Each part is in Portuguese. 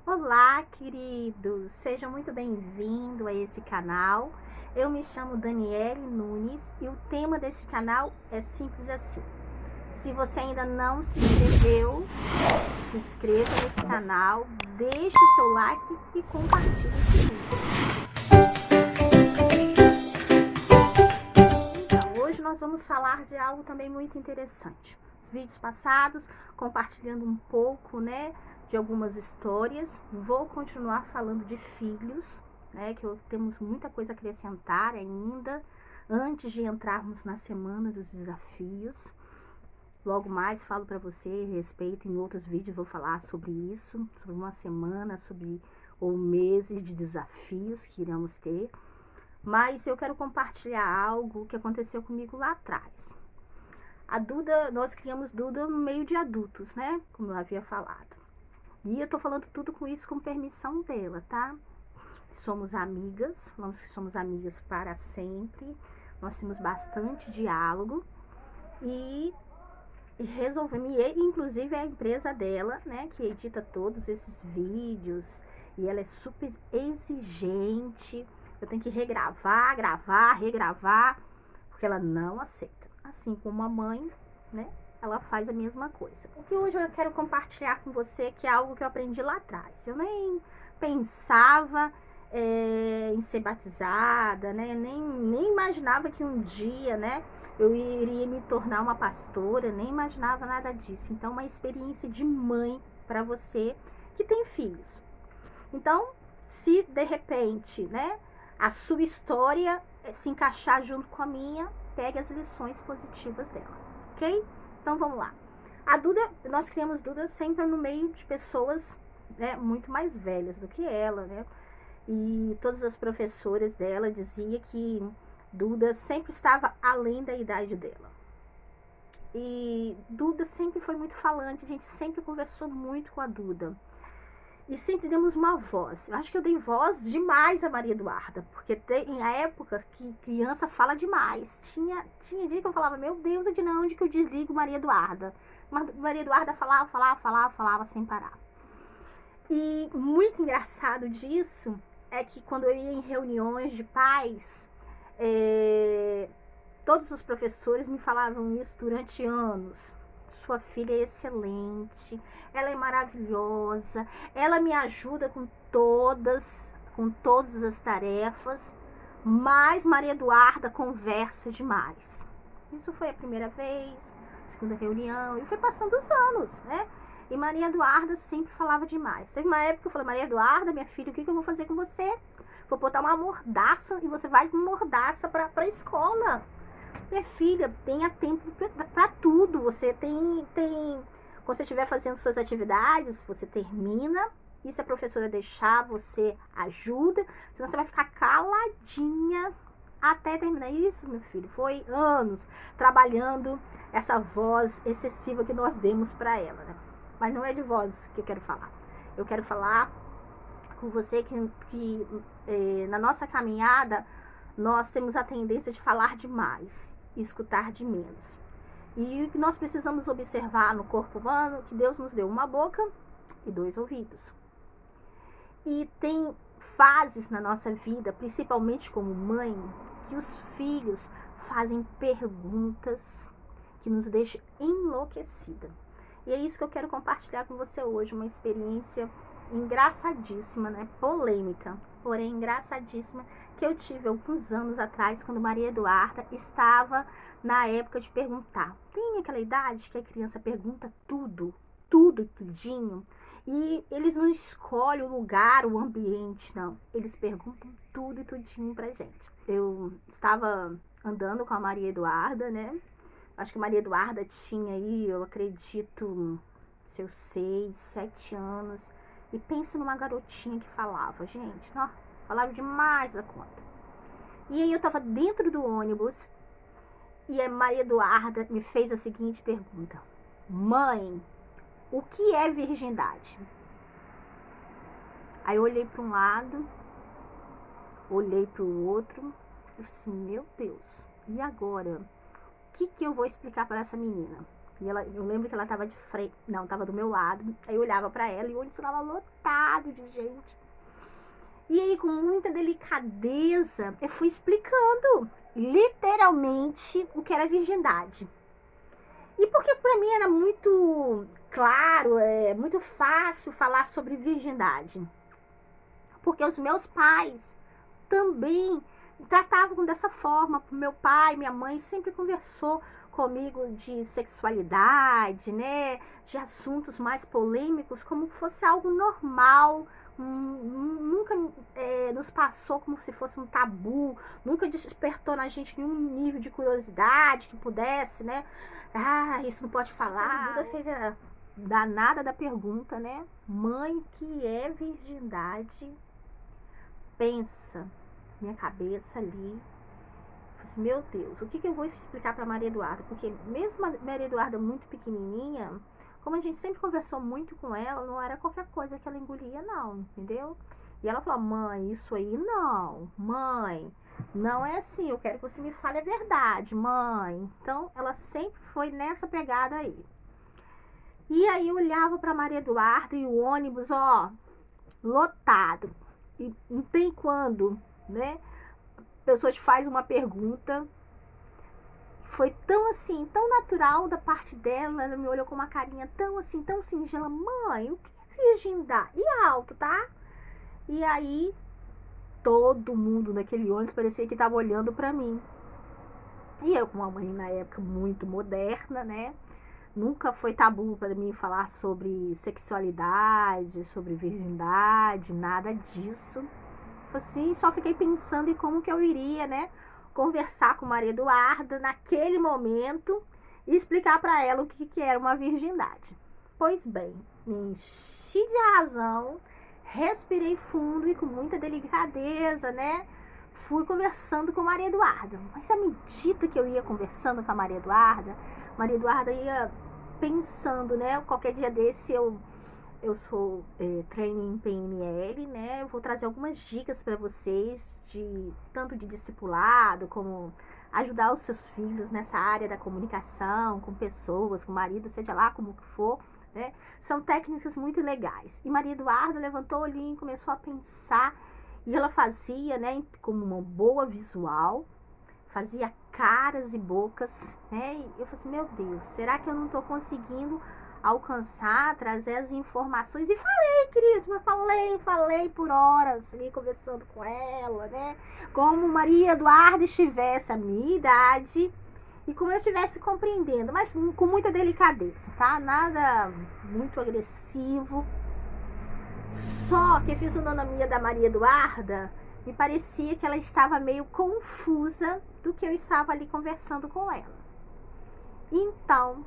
Olá, queridos! Sejam muito bem-vindos a esse canal. Eu me chamo Daniele Nunes e o tema desse canal é simples assim. Se você ainda não se inscreveu, se inscreva nesse canal, deixe o seu like e compartilhe esse vídeo. Então, hoje nós vamos falar de algo também muito interessante. Os vídeos passados, compartilhando um pouco, de algumas histórias. Vou continuar falando de filhos, que temos muita coisa a acrescentar ainda, antes de entrarmos na semana dos desafios. Logo mais falo para você a respeito, em outros vídeos vou falar sobre isso, sobre uma semana, ou meses de desafios que iremos ter. Mas eu quero compartilhar algo que aconteceu comigo lá atrás. A Duda, nós criamos Duda no meio de adultos, como eu havia falado. E eu tô falando tudo com isso com permissão dela, tá? Somos amigas, somos amigas para sempre. Nós temos bastante diálogo e resolvemos, e inclusive é a empresa dela, que edita todos esses vídeos, e ela é super exigente. Eu tenho que regravar, regravar, porque ela não aceita. Assim como a mãe, ela faz a mesma coisa. O que hoje eu quero compartilhar com você, que é algo que eu aprendi lá atrás. Eu nem pensava em ser batizada, nem imaginava que um dia, eu iria me tornar uma pastora, nem imaginava nada disso. Então, uma experiência de mãe para você que tem filhos. Então, se de repente, a sua história se encaixar junto com a minha, pegue as lições positivas dela, ok? Então vamos lá. A Duda, nós criamos Duda sempre no meio de pessoas, muito mais velhas do que ela, E todas as professoras dela diziam que Duda sempre estava além da idade dela. E Duda sempre foi muito falante, a gente sempre conversou muito com a Duda. E sempre demos uma voz. Eu acho que eu dei voz demais a Maria Eduarda, porque tem a época que criança fala demais. Tinha dia que eu falava, meu Deus, de onde que eu desligo Maria Eduarda? Maria Eduarda falava sem parar. E muito engraçado disso é que quando eu ia em reuniões de pais, todos os professores me falavam isso durante anos. Sua filha é excelente, ela é maravilhosa, ela me ajuda com todas as tarefas, mas Maria Eduarda conversa demais. Isso foi a primeira vez, a segunda reunião, e foi passando os anos, E Maria Eduarda sempre falava demais. Teve uma época que eu falei, Maria Eduarda, minha filha, o que eu vou fazer com você? Vou botar uma mordaça e você vai com mordaça pra escola. Minha filha, tenha tempo para tudo. Você tem. Quando você estiver fazendo suas atividades, você termina. E se a professora deixar, você ajuda. Senão você vai ficar caladinha até terminar. Isso, meu filho, foi anos trabalhando essa voz excessiva que nós demos para ela, Mas não é de voz que eu quero falar. Eu quero falar com você que na nossa caminhada nós temos a tendência de falar demais e escutar de menos. E o que nós precisamos observar no corpo humano, que Deus nos deu uma boca e 2 ouvidos. E tem fases na nossa vida, principalmente como mãe, que os filhos fazem perguntas que nos deixam enlouquecida. E é isso que eu quero compartilhar com você hoje, uma experiência engraçadíssima, polêmica, porém engraçadíssima, que eu tive alguns anos atrás, quando Maria Eduarda estava na época de perguntar. Tem aquela idade que a criança pergunta tudo e tudinho, e eles não escolhem o lugar, o ambiente, não. Eles perguntam tudo e tudinho pra gente. Eu estava andando com a Maria Eduarda, Acho que Maria Eduarda tinha aí, eu acredito, seus 6, 7 anos. E pensa numa garotinha que falava, gente, falava demais da conta. E aí eu tava dentro do ônibus e a Maria Eduarda me fez a seguinte pergunta: mãe, o que é virgindade? Aí eu olhei para um lado, olhei para o outro, eu disse, meu Deus, e agora? O que eu vou explicar para essa menina? E eu lembro que ela tava de frente, não, tava do meu lado. Aí eu olhava pra ela e o ônibus tava lotado de gente. E aí, com muita delicadeza, eu fui explicando literalmente o que era virgindade. E porque pra mim era muito claro, muito fácil falar sobre virgindade. Porque os meus pais também tratavam dessa forma. Meu pai, minha mãe sempre conversou comigo de sexualidade, né? De assuntos mais polêmicos, como se fosse algo normal. Nunca nos passou como se fosse um tabu, nunca despertou na gente nenhum nível de curiosidade que pudesse, né? Ah, isso não pode falar. A Duda fez a danada da pergunta, né? Mãe, que é virgindade? Pensa, minha cabeça ali. Assim, meu Deus, o que eu vou explicar para Maria Eduarda? Porque mesmo a Maria Eduarda muito pequenininha, como a gente sempre conversou muito com ela, não era qualquer coisa que ela engolia, não, entendeu? E ela falou, mãe, isso aí não, mãe, não é assim, eu quero que você me fale a verdade, mãe. Então, ela sempre foi nessa pegada aí. E aí eu olhava para Maria Eduarda e o ônibus, ó, lotado. E não tem quando, né? A pessoa te faz uma pergunta, foi tão assim, tão natural da parte dela, ela me olhou com uma carinha tão assim, tão singela, mãe, o que é virgindade? E alto, tá? E aí, todo mundo naquele ônibus parecia que tava olhando pra mim. E eu, com uma mãe na época muito moderna, né? Nunca foi tabu para mim falar sobre sexualidade, sobre virgindade, nada disso. Assim, só fiquei pensando em como que eu iria, né, conversar com Maria Eduarda naquele momento e explicar para ela o que era uma virgindade. Pois bem, me enchi de razão, respirei fundo e com muita delicadeza, né, fui conversando com Maria Eduarda. Mas à medida que eu ia conversando com a Maria Eduarda ia pensando, né, qualquer dia desse eu sou trainee em PNL, né? Eu vou trazer algumas dicas para vocês, tanto de discipulado, como ajudar os seus filhos nessa área da comunicação, com pessoas, com marido, seja lá como for, né? São técnicas muito legais. E Maria Eduarda levantou o olhinho e começou a pensar, e ela fazia, né, como uma boa visual, fazia caras e bocas, né? E eu falei assim, meu Deus, será que eu não tô conseguindo alcançar, trazer as informações? E falei, querido, mas falei por horas ali conversando com ela, né? Como Maria Eduarda estivesse a minha idade e como eu estivesse compreendendo, mas com muita delicadeza, tá? Nada muito agressivo. Só que a fisionomia da Maria Eduarda me parecia que ela estava meio confusa do que eu estava ali conversando com ela. Então,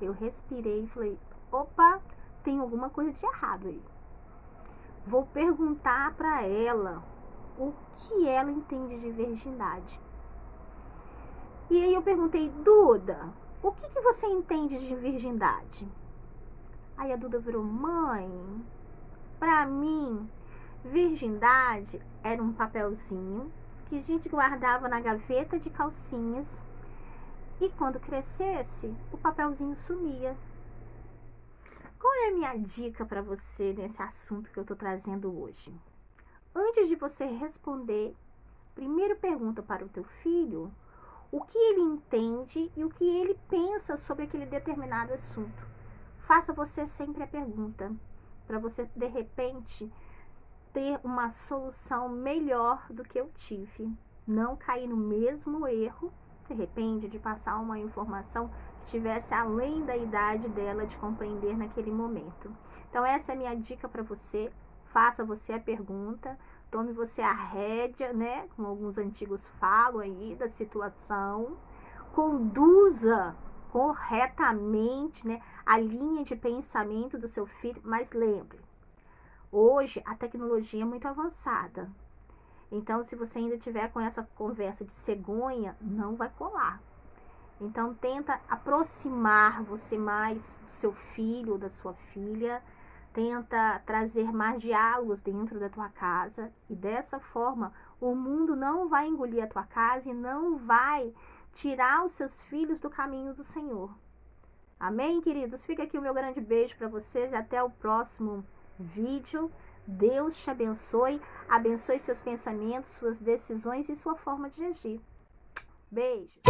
eu respirei e falei, opa, tem alguma coisa de errado aí. Vou perguntar para ela o que ela entende de virgindade. E aí eu perguntei, Duda, o que você entende de virgindade? Aí a Duda virou, mãe, para mim, virgindade era um papelzinho que a gente guardava na gaveta de calcinhas e quando crescesse, o papelzinho sumia. Qual é a minha dica para você nesse assunto que eu estou trazendo hoje? Antes de você responder, primeiro pergunta para o teu filho o que ele entende e o que ele pensa sobre aquele determinado assunto. Faça você sempre a pergunta, para você, de repente, ter uma solução melhor do que eu tive. Não cair no mesmo erro, de repente, de passar uma informação que estivesse além da idade dela de compreender naquele momento. Então, essa é a minha dica para você. Faça você a pergunta, tome você a rédea, né? Como alguns antigos falam aí, da situação. Conduza corretamente, né, a linha de pensamento do seu filho, mas lembre, hoje a tecnologia é muito avançada. Então, se você ainda tiver com essa conversa de cegonha, não vai colar. Então, tenta aproximar você mais do seu filho ou da sua filha. Tenta trazer mais diálogos dentro da tua casa. E dessa forma, o mundo não vai engolir a tua casa e não vai tirar os seus filhos do caminho do Senhor. Amém, queridos? Fica aqui o meu grande beijo para vocês e até o próximo vídeo. Deus te abençoe seus pensamentos, suas decisões e sua forma de agir. Beijo!